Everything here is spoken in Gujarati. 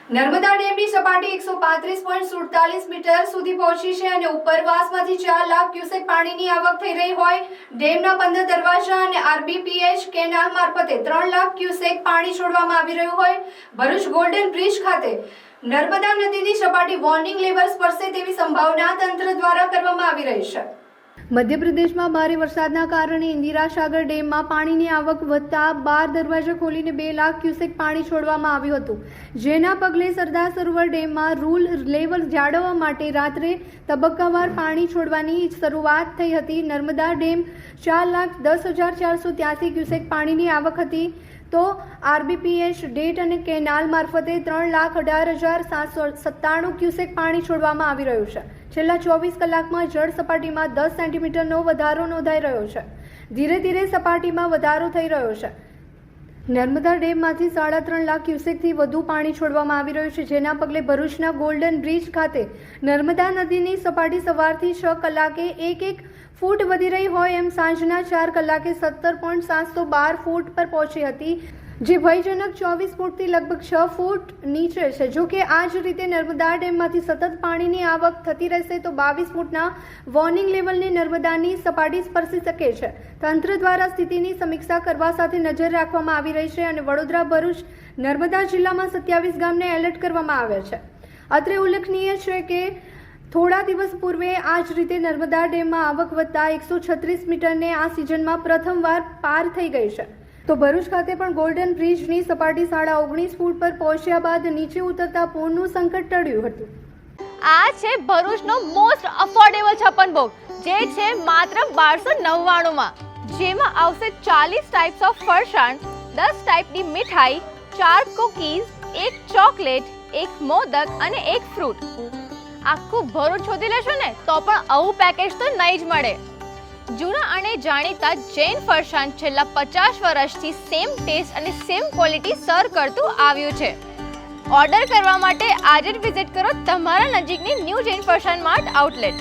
નર્મદા ડેમની સપાટી 135.47 મીટર સુધી પહોંચી છે અને ઉપરવાસમાંથી 4 લાખ ક્યુસેક પાણીની આવક થઈ રહી હોય ડેમના 15 દરવાજા અને આરબીપીએચ કેનાલ મારફતે 3 લાખ ક્યુસેક પાણી છોડવામાં આવી રહ્યું હોય ભરૂચ ગોલ્ડન બ્રિજ ખાતે નર્મદા નદીની સપાટી વોર્નિંગ લેવલ સ્પર્શે તેવી સંભાવના તંત્ર દ્વારા કરવામાં આવી રહી છે। મધ્યપ્રદેશમાં ભારે વરસાદના કારણે ઇન્દિરા સાગર ડેમમાં પાણીની આવક વધતા 12 દરવાજા ખોલીને 2 લાખ ક્યુસેક પાણી છોડવામાં આવ્યું હતું, જેના પગલે સરદાર સરોવર ડેમમાં રૂલ લેવલ જાળવવા માટે રાત્રે તબક્કાવાર પાણી છોડવાની શરૂઆત થઈ હતી। નર્મદા ડેમ 4,10,483 ક્યુસેક પાણીની આવક હતી, તો આરબીપીએચ ડેટ અને કેનાલ મારફતે 3,18,797 ક્યુસેક પાણી છોડવામાં આવી રહ્યું છે। છેલ્લા 24 કલાકમાં જળ સપાટીમાં 10 સેન્ટીમીટરનો વધારો નોંધાઈ રહ્યો છે। ધીરે ધીરે સપાટીમાં વધારો થઈ રહ્યો છે। નર્મદા ડેમમાંથી 3.5 લાખ ક્યુસેકથી વધુ પાણી છોડવામાં આવી રહ્યું છે, જેના પગલે ભરૂચના ગોલ્ડન બ્રિજ ખાતે નર્મદા નદીની સપાટી સવારથી 6 કલાકે 1 ફૂટ વધી રહી હોય એમ સાંજના 4 કલાકે 17.712 ફૂટ પર પહોંચી હતી, જે ભયજનક 24 ફૂટથી લગભગ 6 ફૂટ નીચે છે। જો કે આ જ રીતે નર્મદા ડેમમાંથી સતત પાણીની આવક થતી રહેશે તો 22 ફૂટના વોર્નિંગ લેવલને નર્મદાની સપાટી સ્પર્શી શકે છે। તંત્ર દ્વારા સ્થિતિની સમીક્ષા કરવા સાથે નજર રાખવામાં આવી રહી છે અને વડોદરા, ભરૂચ, નર્મદા જિલ્લામાં 27 ગામને એલર્ટ કરવામાં આવ્યા છે। અત્રે ઉલ્લેખનીય છે કે થોડા દિવસ પૂર્વે આ જ રીતે નર્મદા ડેમમાં આવક વધતા 136 મીટરને આ સિઝનમાં પ્રથમવાર પાર થઈ ગઈ છે। તો ભરૂચ ખાતે પણ ગોલ્ડન બ્રિજની સપાટી 19.5 ફૂટ પર પહોંચ્યા બાદ નીચે ઉતરતા પૂરનું સંકટ ટળ્યું હતું। આ છે ભરૂચનો મોસ્ટ અફોર્ડેબલ છપ્પન ભોગ, જે છે માત્ર 1299 માં, જેમાં આવશે 40 ટાઈપ્સ ઓફ ફરસાણ, 10 ટાઈપની મીઠાઈ, 4 કુકીઝ, 1 ચોકલેટ, 1 મોદક અને 1 ફ્રૂટ। આખું ભરૂચ શોધી લેશો ને તો પણ આવું પેકેજ તો નહીં જ મળે। જૂના અને જાણીતા જૈન ફરસાણ છેલ્લા 50 વર્ષથી સેમ ટેસ્ટ અને સેમ ક્વોલિટી સર્વ કરતું આવ્યું છે। ઓર્ડર કરવા માટે આજે જ વિઝિટ કરો તમારા નજીકની ન્યૂ જૈન ફરસાણ માર્ટ આઉટલેટ।